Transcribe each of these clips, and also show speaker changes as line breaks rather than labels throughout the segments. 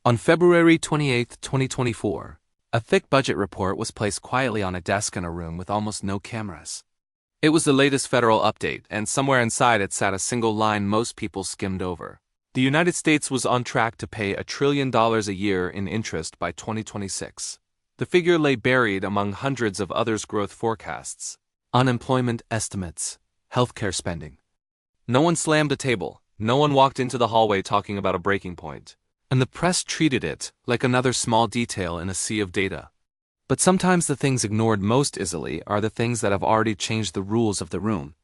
On February 28, 2024, a thick budget report was placed quietly on a desk in a room with almost no cameras. It was the latest federal update, and somewhere inside it sat a single line most people skimmed over. The United States was on track to pay $1 trillion a year in interest by 2026. The figure lay buried among hundreds of others' growth forecasts, unemployment estimates, healthcare spending. No one slammed a table, no one walked into the hallway talking about a breaking point, and the press treated it like another small detail in a sea of data. But sometimes the things ignored most easily are the things that have already changed the rules of the room.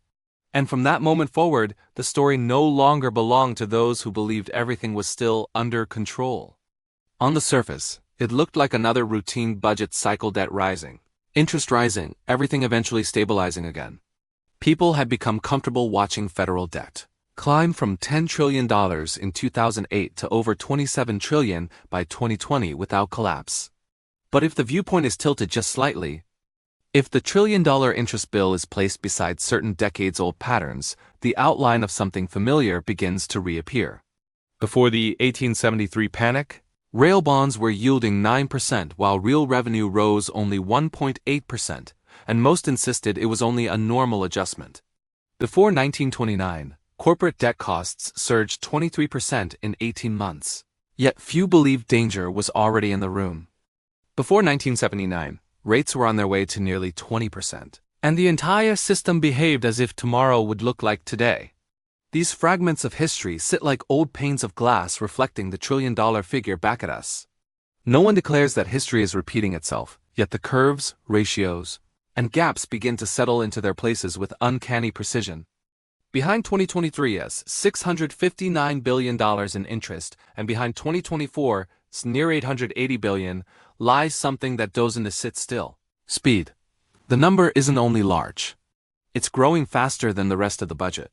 And from that moment forward, the story no longer belonged to those who believed everything was still under control. On the surface, it looked like another routine budget cycle: debt rising, interest rising, everything eventually stabilizing again. People had become comfortable watching federal debt climb from $10 trillion in 2008 to over $27 trillion by 2020 without collapse. But if the viewpoint is tilted just slightly, if the trillion-dollar interest bill is placed beside certain decades-old patterns, the outline of something familiar begins to reappear. Before the 1873 panic, rail bonds were yielding 9% while real revenue rose only 1.8%, and most insisted it was only a normal adjustment. Before 1929, corporate debt costs surged 23% in 18 months, yet few believed danger was already in the room. Before 1979, rates were on their way to nearly 20%, and the entire system behaved as if tomorrow would look like today. These fragments of history sit like old panes of glass reflecting the trillion-dollar figure back at us. No one declares that history is repeating itself, yet the curves, ratios, and gaps begin to settle into their places with uncanny precision. Behind 2023's $659 billion in interest and behind 2024's near $880 billion lies something that doesn't sit still. Speed. The number isn't only large. It's growing faster than the rest of the budget.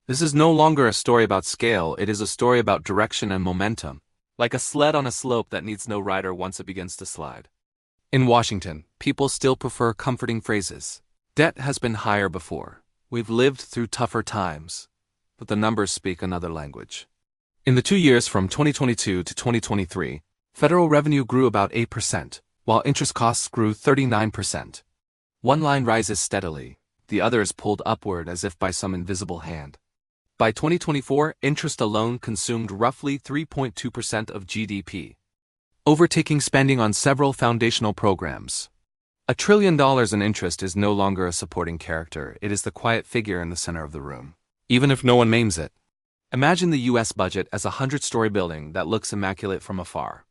This is no longer a story about scale, it is a story about direction and momentum, like a sled on a slope that needs no rider once it begins to slide. In Washington, people still prefer comforting phrases. Debt has been higher before. We've lived through tougher times. But the numbers speak another language. In the 2 years from 2022 to 2023, federal revenue grew about 8%, while interest costs grew 39%. One line rises steadily, the other is pulled upward as if by some invisible hand. By 2024, interest alone consumed roughly 3.2% of GDP, overtaking spending on several foundational programs. $1 trillion in interest is no longer a supporting character, it is the quiet figure in the center of the room, even if no one names it. Imagine the U.S. budget as a 100-story building that looks immaculate from afar.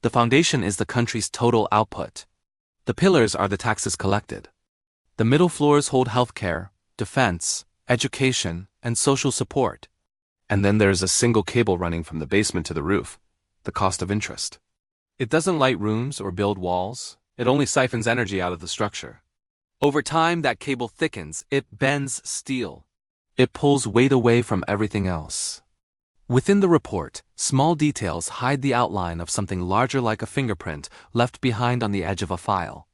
The foundation is the country's total output. The pillars are the taxes collected. The middle floors hold healthcare, defense, education, and social support. And then there's a single cable running from the basement to the roof, the cost of interest. It doesn't light rooms or build walls, it only siphons energy out of the structure. Over time, that cable thickens, it bends steel. It pulls weight away from everything else. Within the report, small details hide the outline of something larger like a fingerprint left behind on the edge of a file.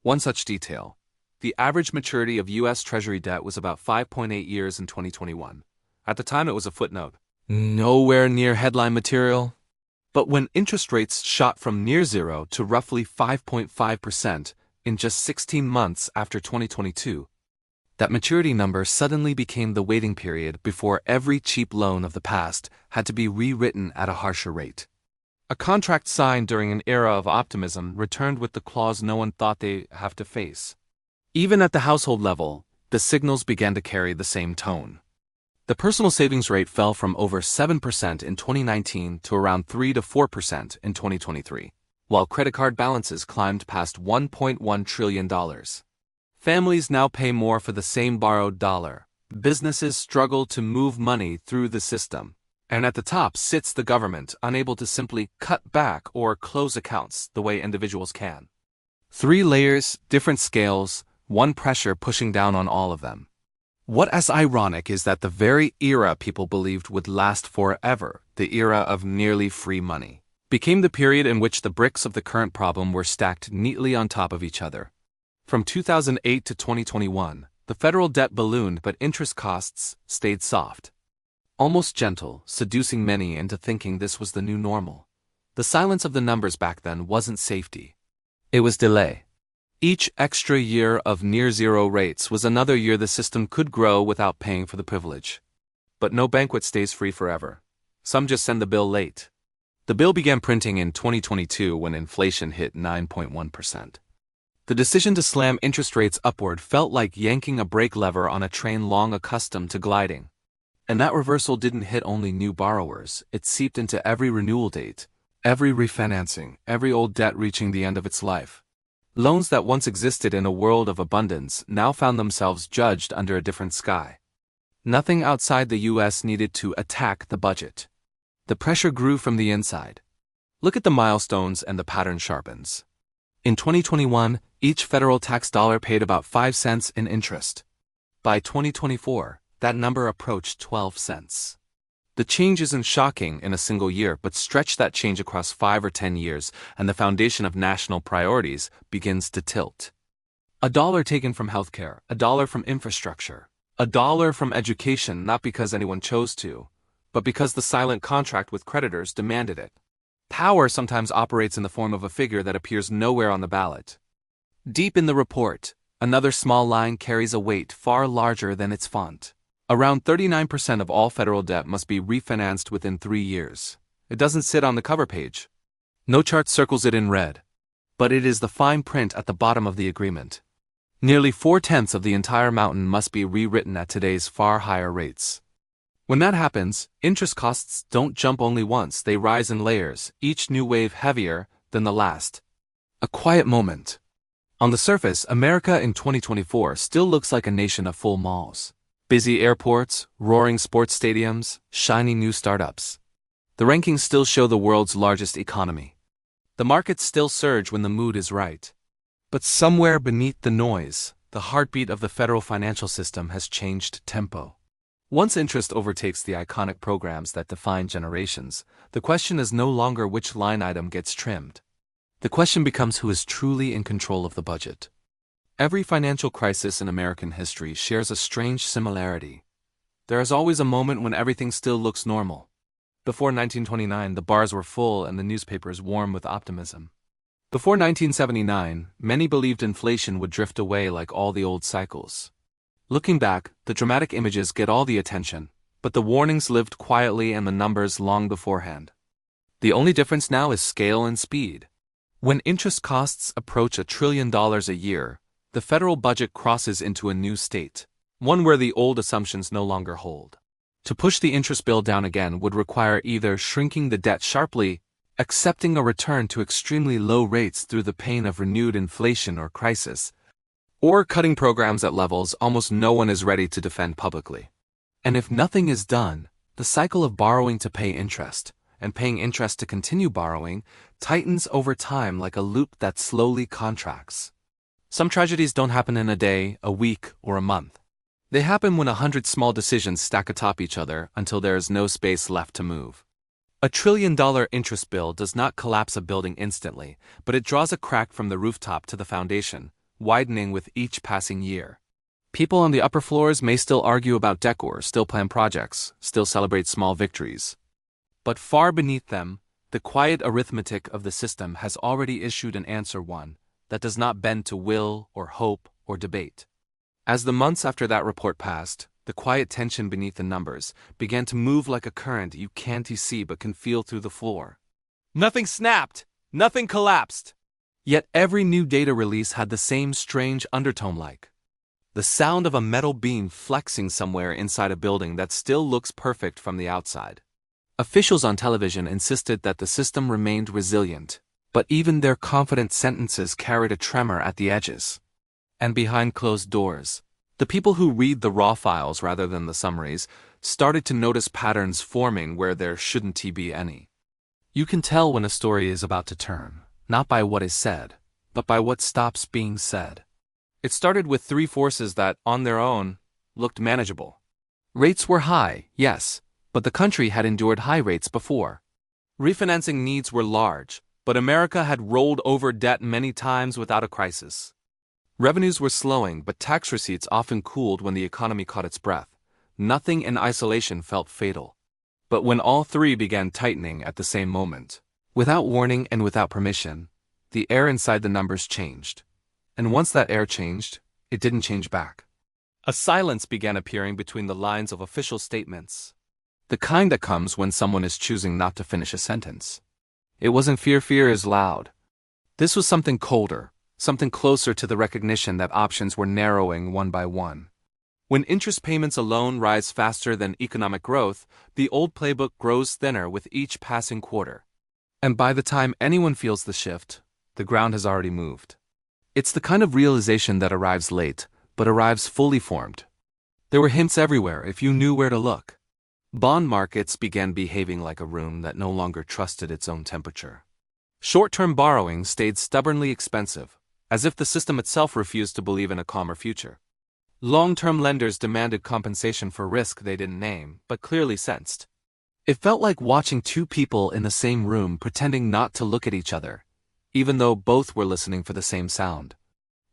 One such detail: the average maturity of U.S. Treasury debt was about 5.8 years in 2021. At the time, it was a footnote. Nowhere near headline material. But when interest rates shot from near zero to roughly 5.5% in just 16 months after 2022, that maturity number suddenly became the waiting period before every cheap loan of the past had to be rewritten at a harsher rate. A contract signed during an era of optimism returned with the clause no one thought they'd have to face. Even at the household level, the signals began to carry the same tone. The personal savings rate fell from over 7% in 2019 to around 3 to 4% in 2023, while credit card balances climbed past $1.1 trillion. Families now pay more for the same borrowed dollar. Businesses struggle to move money through the system. And at the top sits the government, unable to simply cut back or close accounts the way individuals can. 3 layers, different scales, one pressure pushing down on all of them. What is ironic is that the very era people believed would last forever, the era of nearly free money, became the period in which the bricks of the current problem were stacked neatly on top of each other. From 2008 to 2021, the federal debt ballooned, but interest costs stayed soft. Almost gentle, seducing many into thinking this was the new normal. The silence of the numbers back then wasn't safety. It was delay. Each extra year of near-zero rates was another year the system could grow without paying for the privilege. But no banquet stays free forever. Some just send the bill late. The bill began printing in 2022 when inflation hit 9.1%. The decision to slam interest rates upward felt like yanking a brake lever on a train long accustomed to gliding. And that reversal didn't hit only new borrowers, it seeped into every renewal date, every refinancing, every old debt reaching the end of its life. Loans that once existed in a world of abundance now found themselves judged under a different sky. Nothing outside the US needed to attack the budget. The pressure grew from the inside. Look at the milestones and the pattern sharpens. In 2021, each federal tax dollar paid about 5 cents in interest. By 2024, that number approached 12 cents. The change isn't shocking in a single year, but stretch that change across 5 or 10 years, and the foundation of national priorities begins to tilt. A dollar taken from healthcare, a dollar from infrastructure, a dollar from education, not because anyone chose to, but because the silent contract with creditors demanded it. Power sometimes operates in the form of a figure that appears nowhere on the ballot. Deep in the report, another small line carries a weight far larger than its font. Around 39% of all federal debt must be refinanced within 3 years. It doesn't sit on the cover page. No chart circles it in red. But it is the fine print at the bottom of the agreement. Nearly 4/10 of the entire mountain must be rewritten at today's far higher rates. When that happens, interest costs don't jump only once, they rise in layers, each new wave heavier than the last. A quiet moment. On the surface, America in 2024 still looks like a nation of full malls. Busy airports, roaring sports stadiums, shiny new startups. The rankings still show the world's largest economy. The markets still surge when the mood is right. But somewhere beneath the noise, the heartbeat of the federal financial system has changed tempo. Once interest overtakes the iconic programs that define generations, the question is no longer which line item gets trimmed. The question becomes who is truly in control of the budget. Every financial crisis in American history shares a strange similarity. There is always a moment when everything still looks normal. Before 1929, the bars were full and the newspapers warm with optimism. Before 1979, many believed inflation would drift away like all the old cycles. Looking back, the dramatic images get all the attention, but the warnings lived quietly and the numbers long beforehand. The only difference now is scale and speed. When interest costs approach $1 trillion a year, the federal budget crosses into a new state, one where the old assumptions no longer hold. To push the interest bill down again would require either shrinking the debt sharply, accepting a return to extremely low rates through the pain of renewed inflation or crisis, or cutting programs at levels almost no one is ready to defend publicly. And if nothing is done, the cycle of borrowing to pay interest, and paying interest to continue borrowing, tightens over time like a loop that slowly contracts. Some tragedies don't happen in a day, a week, or a month. They happen when 100 small decisions stack atop each other until there is no space left to move. $1 trillion interest bill does not collapse a building instantly, but it draws a crack from the rooftop to the foundation, widening with each passing year. People on the upper floors may still argue about decor, still plan projects, still celebrate small victories. But far beneath them, the quiet arithmetic of the system has already issued an answer, one that does not bend to will or hope or debate. As the months after that report passed, the quiet tension beneath the numbers began to move like a current you can't see but can feel through the floor. Nothing snapped, nothing collapsed. Yet every new data release had the same strange undertone, like the sound of a metal beam flexing somewhere inside a building that still looks perfect from the outside. Officials on television insisted that the system remained resilient, but even their confident sentences carried a tremor at the edges. And behind closed doors, the people who read the raw files rather than the summaries started to notice patterns forming where there shouldn't be any. You can tell when a story is about to turn, not by what is said, but by what stops being said. It started with 3 forces that, on their own, looked manageable. Rates were high, yes, but the country had endured high rates before. Refinancing needs were large, but America had rolled over debt many times without a crisis. Revenues were slowing, but tax receipts often cooled when the economy caught its breath. Nothing in isolation felt fatal. But when all 3 began tightening at the same moment, Without warning and without permission, the air inside the numbers changed. And once that air changed, it didn't change back. A silence began appearing between the lines of official statements. The kind that comes when someone is choosing not to finish a sentence. It wasn't fear is loud. This was something colder, something closer to the recognition that options were narrowing one by one. When interest payments alone rise faster than economic growth, the old playbook grows thinner with each passing quarter. And by the time anyone feels the shift, the ground has already moved. It's the kind of realization that arrives late, but arrives fully formed. There were hints everywhere if you knew where to look. Bond markets began behaving like a room that no longer trusted its own temperature. Short-term borrowing stayed stubbornly expensive, as if the system itself refused to believe in a calmer future. Long-term lenders demanded compensation for risk they didn't name, but clearly sensed. It felt like watching two people in the same room pretending not to look at each other, even though both were listening for the same sound.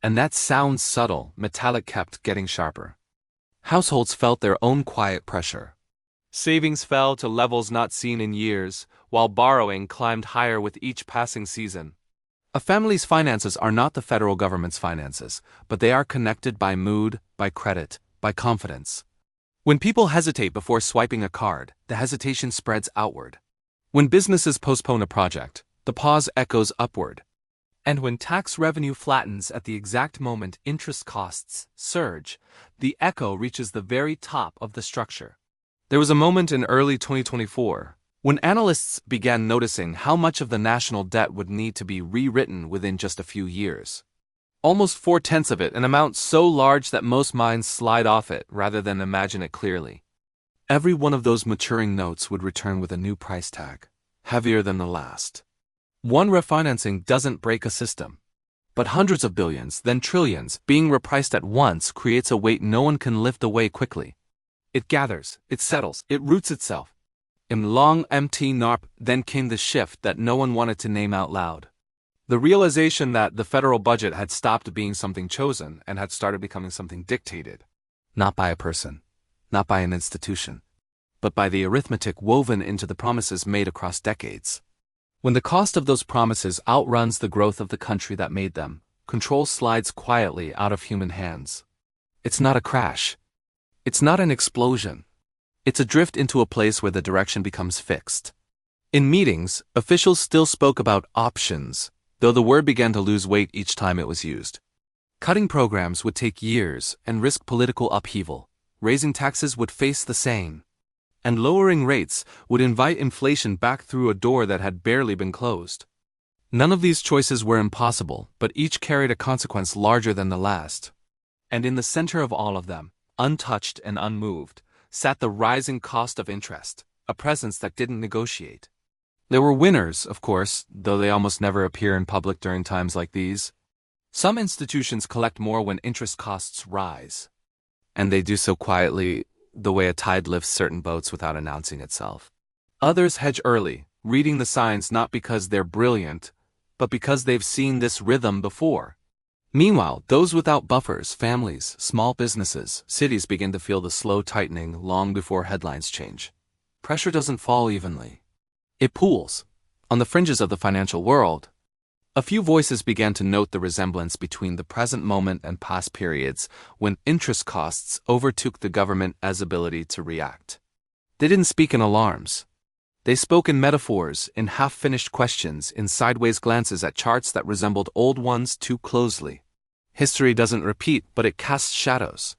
And that sound, subtle, metallic, kept getting sharper. Households felt their own quiet pressure. Savings fell to levels not seen in years, while borrowing climbed higher with each passing season. A family's finances are not the federal government's finances, but they are connected by mood, by credit, by confidence. When people hesitate before swiping a card, the hesitation spreads outward. When businesses postpone a project, the pause echoes upward. And when tax revenue flattens at the exact moment interest costs surge, the echo reaches the very top of the structure. There was a moment in early 2024 when analysts began noticing how much of the national debt would need to be rewritten within just a few years. Almost 4/10 of it, an amount so large that most minds slide off it rather than imagine it clearly. Every one of those maturing notes would return with a new price tag, heavier than the last. One refinancing doesn't break a system. But hundreds of billions, then trillions, being repriced at once creates a weight no one can lift away quickly. It gathers, it settles, it roots itself. In long, empty NARP, then came the shift that no one wanted to name out loud. The realization that the federal budget had stopped being something chosen and had started becoming something dictated. Not by a person, not by an institution, but by the arithmetic woven into the promises made across decades. When the cost of those promises outruns the growth of the country that made them, control slides quietly out of human hands. It's not a crash. It's not an explosion. It's a drift into a place where the direction becomes fixed. In meetings, officials still spoke about options, though the word began to lose weight each time it was used. Cutting programs would take years and risk political upheaval. Raising taxes would face the same. And lowering rates would invite inflation back through a door that had barely been closed. None of these choices were impossible, but each carried a consequence larger than the last. And in the center of all of them, untouched and unmoved, sat the rising cost of interest, a presence that didn't negotiate. There were winners, of course, though they almost never appear in public during times like these. Some institutions collect more when interest costs rise. And they do so quietly, the way a tide lifts certain boats without announcing itself. Others hedge early, reading the signs not because they're brilliant, but because they've seen this rhythm before. Meanwhile, those without buffers, families, small businesses, cities begin to feel the slow tightening long before headlines change. Pressure doesn't fall evenly. It pools. On the fringes of the financial world, a few voices began to note the resemblance between the present moment and past periods when interest costs overtook the government's ability to react. They didn't speak in alarms. They spoke in metaphors, in half-finished questions, in sideways glances at charts that resembled old ones too closely. History doesn't repeat, but it casts shadows.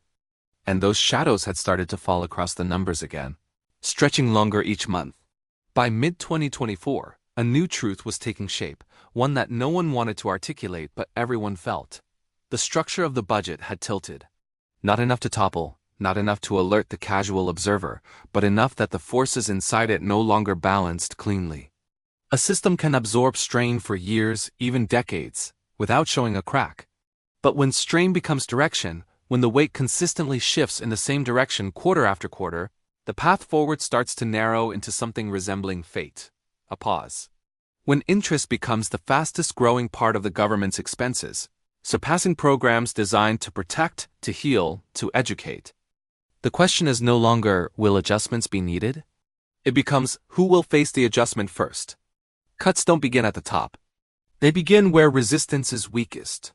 And those shadows had started to fall across the numbers again, stretching longer each month. By mid-2024, a new truth was taking shape, one that no one wanted to articulate but everyone felt. The structure of the budget had tilted. Not enough to topple, not enough to alert the casual observer, but enough that the forces inside it no longer balanced cleanly. A system can absorb strain for years, even decades, without showing a crack. But when strain becomes direction, when the weight consistently shifts in the same direction quarter after quarter, the path forward starts to narrow into something resembling fate, a pause. When interest becomes the fastest growing part of the government's expenses, surpassing programs designed to protect, to heal, to educate. The question is no longer, will adjustments be needed? It becomes, who will face the adjustment first? Cuts don't begin at the top. They begin where resistance is weakest.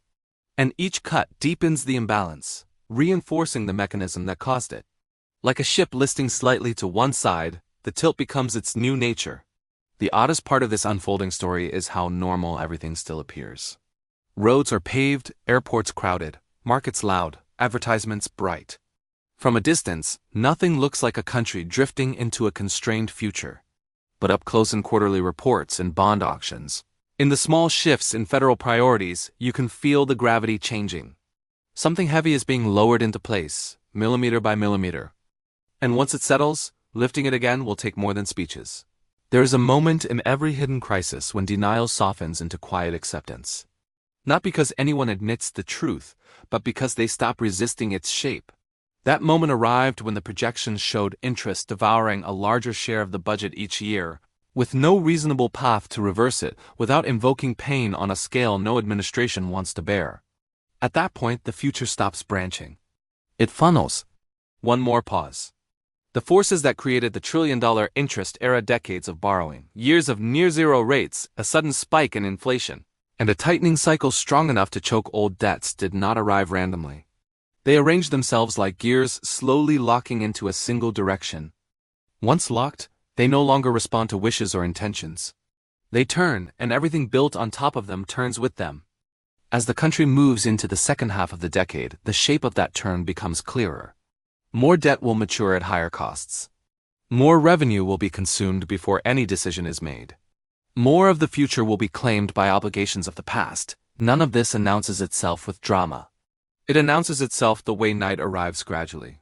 And each cut deepens the imbalance, reinforcing the mechanism that caused it. Like a ship listing slightly to one side, the tilt becomes its new nature. The oddest part of this unfolding story is how normal everything still appears. Roads are paved, airports crowded, markets loud, advertisements bright. From a distance, nothing looks like a country drifting into a constrained future. But up close in quarterly reports and bond auctions, in the small shifts in federal priorities, you can feel the gravity changing. Something heavy is being lowered into place, millimeter by millimeter. And once it settles, lifting it again will take more than speeches. There is a moment in every hidden crisis when denial softens into quiet acceptance. Not because anyone admits the truth, but because they stop resisting its shape. That moment arrived when the projections showed interest devouring a larger share of the budget each year, with no reasonable path to reverse it without invoking pain on a scale no administration wants to bear. At that point, the future stops branching. It funnels. One more pause. The forces that created the trillion-dollar interest era, decades of borrowing, years of near-zero rates, a sudden spike in inflation, and a tightening cycle strong enough to choke old debts did not arrive randomly. They arranged themselves like gears slowly locking into a single direction. Once locked, they no longer respond to wishes or intentions. They turn, and everything built on top of them turns with them. As the country moves into the second half of the decade, the shape of that turn becomes clearer. More debt will mature at higher costs. More revenue will be consumed before any decision is made. More of the future will be claimed by obligations of the past. None of this announces itself with drama. It announces itself the way night arrives gradually.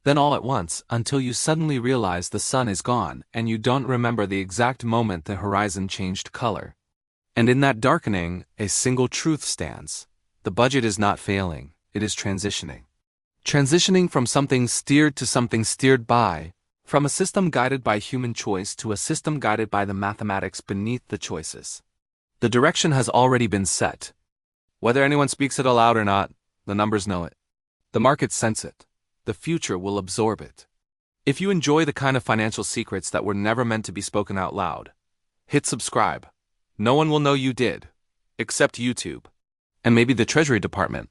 Then all at once, until you suddenly realize the sun is gone and you don't remember the exact moment the horizon changed color. And in that darkening, a single truth stands. The budget is not failing, it is transitioning. Transitioning from something steered to something steered by, from a system guided by human choice to a system guided by the mathematics beneath the choices. The direction has already been set. Whether anyone speaks it aloud or not, the numbers know it. The markets sense it. The future will absorb it. If you enjoy the kind of financial secrets that were never meant to be spoken out loud, hit subscribe. No one will know you did, except YouTube, and maybe the Treasury Department.